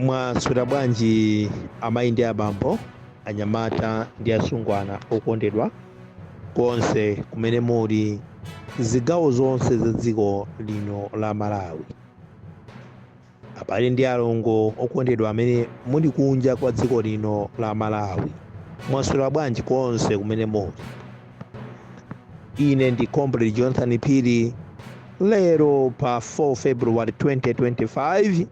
Mwaswera bwanji amayi ndi abambo, anyamata ndi asungwana okondedwa konse kumene muli zigawo zonse za dziko lino la Malawi. Abale ndi alongo okondedwa amene muli kunja kwa dziko lino la Malawi, mwaswera bwanji konse kumene muli. Ine ndi Comrade Jonathan Phiri. Lero pa 4 February 2025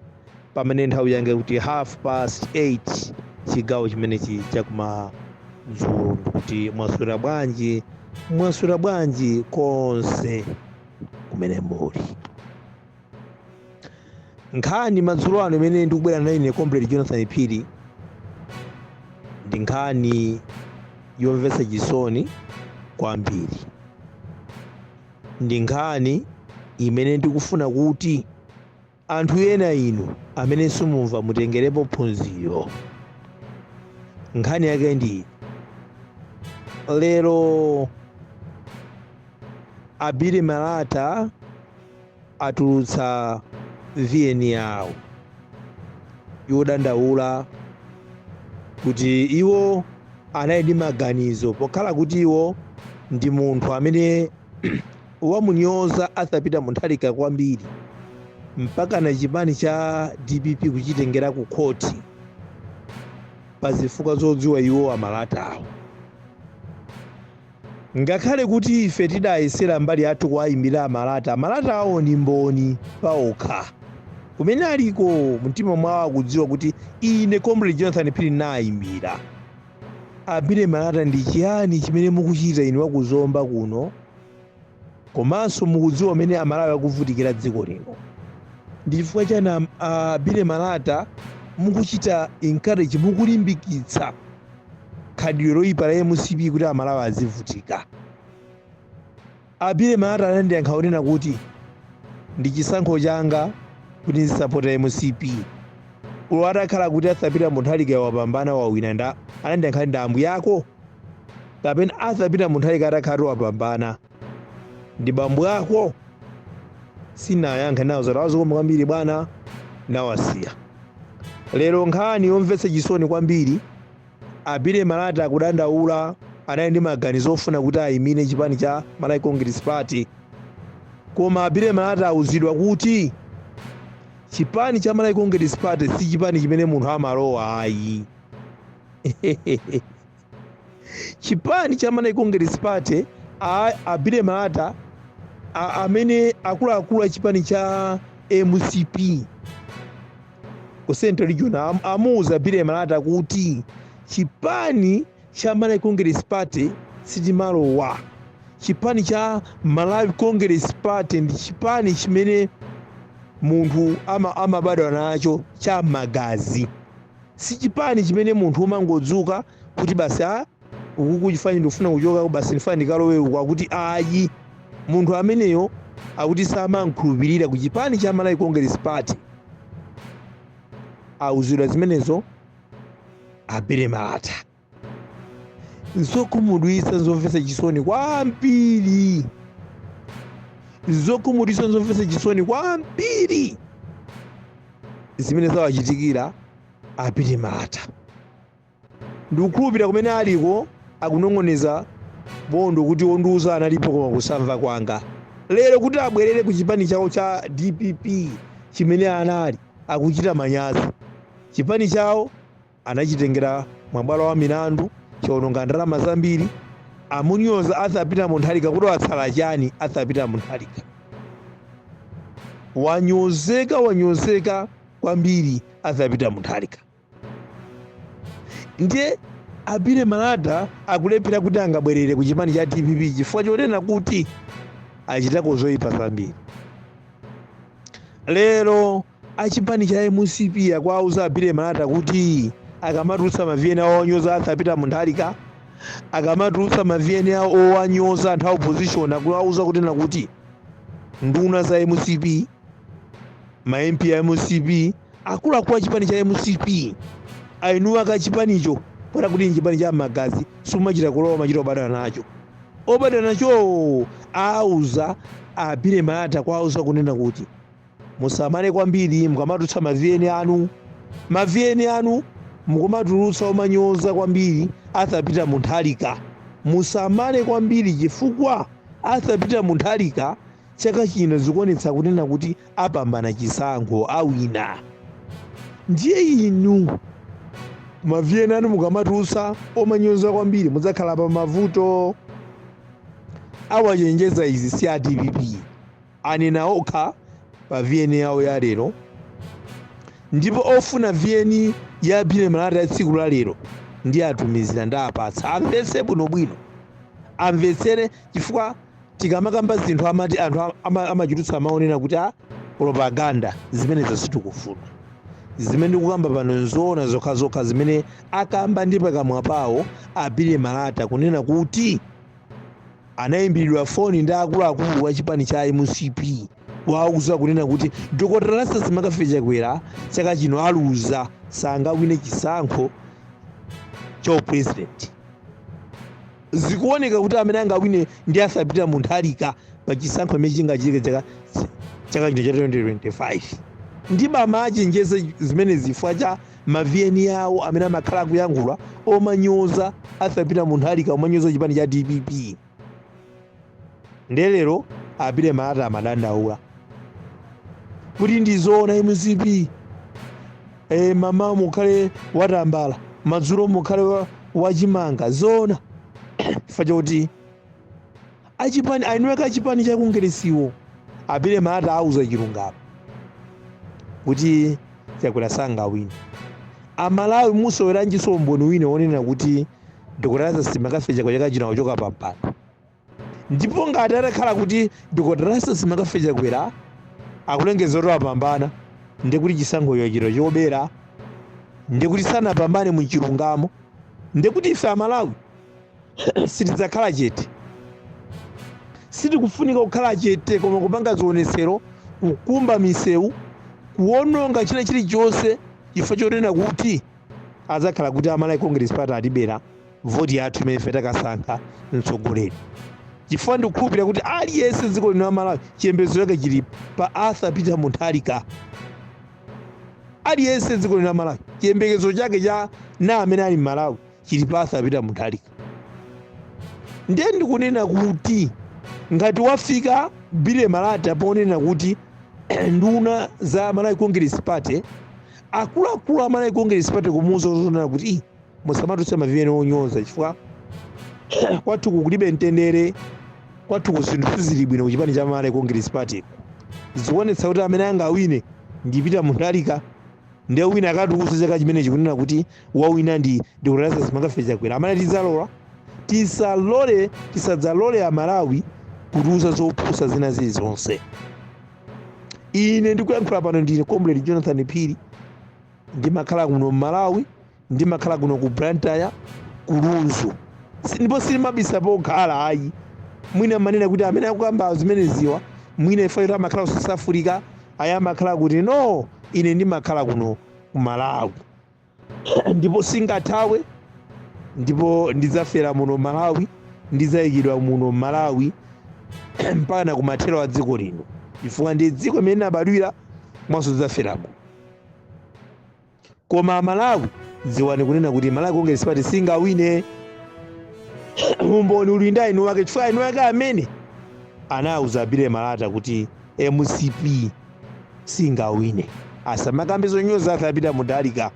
pamene nthawi yange kuti 8:30 chigawo chimenechi chakumadzulo, kuti mwaswera bwanji konse kumene muli. Nkhani madzulo ano imene ndikubwera nayo ine Comrade Jonathan Phiri ndi nkhani yomvetsa chisoni kwambiri. Ndi nkhani imene ndikufuna kuti anthu ena inu amene simumva mutengerepo phunziro. Nkhani yake ndi lero Abile Malata atulutsa VN yawo yodandaula kuti iwo anali ndi maganizo pokhala kuti iwo ndi munthu amene wamunyoza Arthur Mutharika kwambiri mpaka na chipani cha DPP kuchitengera ku khoti pa zifukwa zodziwa iwo amalatawo. Ngakhale kuti ife tidayesera mbali yathu kuwayimbira amalata awo ndi mboni paokha kumene aliko mtima mwawo akudziwa kuti ine Comrade Jonathan Phiri nayimbira. Abile Malata ndi chiyani chimene mukuchita inu wakuzomba kuno, komanso mukudziwa amene Amalawi akuvutikira dziko lino. Ndi chifukwa chani Abile Malata mukuchita encourage, mukulimbikitsa khalidwe loyipa la MCP kuti Amalawi azivutika. Abile Malata anandiyankha kunena kuti ndi chisankho changa kuti ndisapota MCP. Ulo atakhala kuti Arthur Mutharika wapambana wawina, anandiyankha ndi ambu yako, kapena Arthur Mutharika atakhala wapambana ndi bambu ako. Sinayankha nawo zawazikoma kwambiri bwana, nawasiya. Lero nkhani yomvetsa chisoni kwambiri, Abile Malata akudandaula anali ndi maganizo ofuna kuti ayimire chipani cha Malawi Congress Party, koma Abile Malata awuzidwa kuti chipani cha Malawi Congress Party si chipani chimene munthu amalowa ayi. Chipani cha Malawi Congress Party Abile Malata amene akuluakulu a chipani cha MCP ku Central Region amuwuza Abile Malata kuti chipani cha Malawi Congress Party sichimalowa. Chipani cha Malawi Congress Party ndi chipani chimene munthu amabadwa nacho cha magazi, si chipani chimene munthu umangodzuka kuti basi ukuku chifani ndifuna kuchoka basi ndifana ndikalowe kwakuti ayi. Munthu ameneyo akuti samankhulupirira ku chipani cha Malawi Congress Party. Awuzidwa zimenezo Abile Malata. Nzokhumudwitsa, nzomvetsa chisoni kwambiri, nzomvetsa chisoni kwambiri zimene zawachitikira Abile Malata. Ndikukhulupirira kumene aliko akunong'oneza bondo kuti wondiuza analipo koma kusamva kwanga. Lero kuti abwerere ku chipani chawo cha DPP chimene anali akuchita manyazi. Chipani chawo anachitengera mwabwalo wa milandu chononga ndalama zambiri, amunyoza Arthur Mutharika kuti watsala chani. Arthur Mutharika wanyozeka kwambiri. Arthur Mutharika ndiye Abile Malata akulephera kuti angabwerere ku chipani cha DPP chifukwa chonena kuti achitako zoyipa zambiri. Lero achipani cha MCP akuwuza Abile Malata kuti akamatulutsa maviyeni awo onyoza Arthur Mutharika, akamatulutsa maviyeni awo owanyoza anthu a opposition, akuwuza kunena kuti nduna za MCP, ma MP a MCP, akuluakulu a chipani cha MCP ainuwa ka chipanicho pota kuti chipani cha magazi sumachita kulowa machita obadana nacho. Obadana nacho auza Abile Malata kwauza kunena kuti musamane kwambiri mukamatulutsa maviyeni anu maviyeni anu mukumatulutsa omanyoza kwambiri athapita munthalika. Musamale kwambiri chifukwa athapita munthalika chaka chino zikuonetsa kunena kuti apambana chisankho awina. Ndiye inu maviyeni anu mukamatulutsa omanyoza kwambiri mudzakhala pa mavuto. Awachenjeza izi si a DPP, anena okha pa viyeni yawo ya lero, ndipo ofuna viyeni ya Abile Malata ya tsiku la lero ndi atumizira ndapatsa. Amvetse bwinobwino, amvetsere chifukwa tikamakamba zinthu amati anthu amachitutsa amaonera kuti propaganda zimenezo sitikufuna. Zimene ndikukamba pano nzoona zokhazokha zimene akamba ndi pakamwa pawo Abile Malata kunena kuti anayimbidwa foni ndi akuluakulu wa chipani cha MCP wauza kunena kuti Dr. Erastus Makafechakwera chaka chino aluza sangawine chisankho cha president. Zikuoneka kuti amene angawine ndi athapita munthalika pa chisankho chimene chingachitike chaka chino cha 2025. Ndi mama achenjeza zimene zifukwa cha maviyeni yawo amene amakhala akuyankhula omanyoza athapita munthalika omanyoza chipani cha DPP. Ndelero Abile Malata amadandaula kuti ndizoona MCP mama mukhale watambala madzulo mukhale wachimanga zoona chifukwa kuti achipani ainweka achipani chakungeresiwo. Abile Malata auza chilungamo kuti Chakwera sangawine. Amalawi musoweranjiso umboni wina wonena kuti Dr. Erastus Makafechakwera chaka chino akuchoka pa mpando. Ndipo ngati atakhala kuti Dr. Erastus Makafechakwera akulengeza kuti apambana, ndikuti chisankhocho chino chobera, ndikuti sanapambane mu chilungamo, ndikuti ife Amalawi sitidzakhala chete. Sitikufunika kukhala chete koma kupanga zionetsero, kukumba misewu, kuononga china chilichonse chifukwa chonena kuti adzakhala kuti Amalawi Congress Party atibera voti yathu imene ife takasankha mtsogoleri. Chifukwa ndikukhulupirira kuti aliyense dziko lino la Malawi chiyembekezo chake chili pa athapita munthalika. Aliyense dziko lino la Malawi chiyembekezo chake cha na amene ali Malawi chili pa athapita munthalika. Ndiye ndikunena kuti ngati wafika Abile Malata ponena kuti nduna za Malawi Congress Party, akuluakulu a Malawi Congress Party kumuwuza zonena kuti musamatulutsa maviyeni onyoza chifukwa kwathu kulibe mtendere, kwathu zinthu sizili bwino ku chipani cha Malawi Congress Party. Zikuonetsa kuti amene angawine ndi Peter Mutharika, ndiye wina akatiuza chaka chimene chikunena kuti wawina ndi Dr. Erastus Makafechakwera. Amene tisadzalole Amalawi kutiuza zopusa zina zilizonse. Ine ndikuyankhula pano ndine Comrade Jonathan Phiri, ndimakhala kuno Malawi, ndimakhala kuno ku Blantyre, ku Lunzu. Ndipo silimabisa pokhala ayi. Mwina manena kuti amene akukamba zimene ziwa mwina ife amakhala ku South Africa, aya amakhala kuti no, ine ndimakhala kuno ku Malawi. Ndipo singathawe, ndipo ndidzafera muno Malawi, ndidzayikidwa muno Malawi mpaka kumathero a dziko lino. Chifukwa ndi dziko limene ndabadwira mwaso tidzaferamo. Koma Malawi dziwani kunena kuti Malawi Congress Party singawine. Umboni uli ndi inu wake chifukwa inu wake amene anauza Abile Malata kuti MCP singawine. Asamakambe zonyoza athapita munthalika.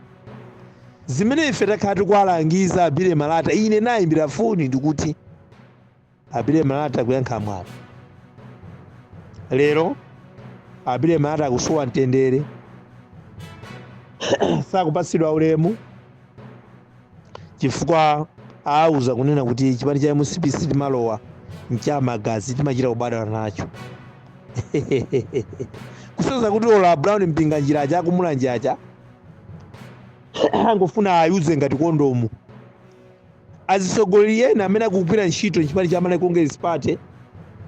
Zimene ife takhala tikuwalangiza Abile Malata, ine nayimbira foni ndikuti Abile Malata kuyankha mwana. Lero Abile Malata akusowa mtendere, sakupasidwa ulemu chifukwa auza kunena kuti chipani cha MCP sitimalowa mchamagazi, timachita kubadana nacho. Kusoza kuti ola Brown mpinga njira cha kumulanja acha angofuna ayuze ngati kondomu. Azisogoleri ena amene akugwira ntchito chipani cha Malawi Congress Party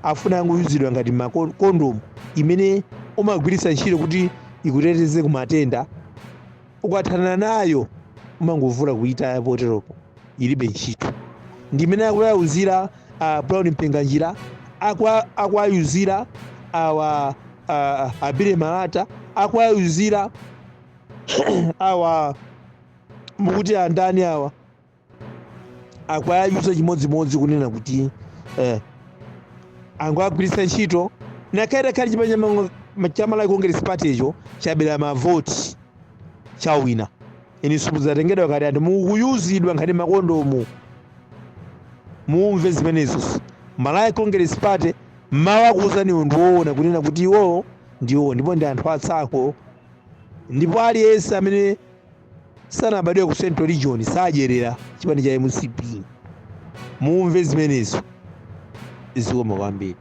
afuna anguyuzidwa ngati kondomu imene umagwiritsa ntchito kuti ikuteteze ku matenda, ukathana nayo umangovula kuita poteropo ilibe ntchito. Ndi imene akuyuzira Brown mpinga njira, akwayuzira Abile Malata, akwayuzira awa mukuti andani awa akwayayusa chimodzimodzi kunena kuti angwagwiritsa ntchito nakaita khali chama la Congress Party icho chabera mavoti chawina ini supuzatengedwa kati anthu mukuyuzidwa nkhani makondomu mumve zimenezo mala Congress Party mawakuuzani munthu woona kunena kuti iwo ndiwo ndipo ndi anthu atsako ndipo aliyense amene sanabadwe ku Central Region sajerera chipani cha MCP mumve zimenezo zikomo kwambiri.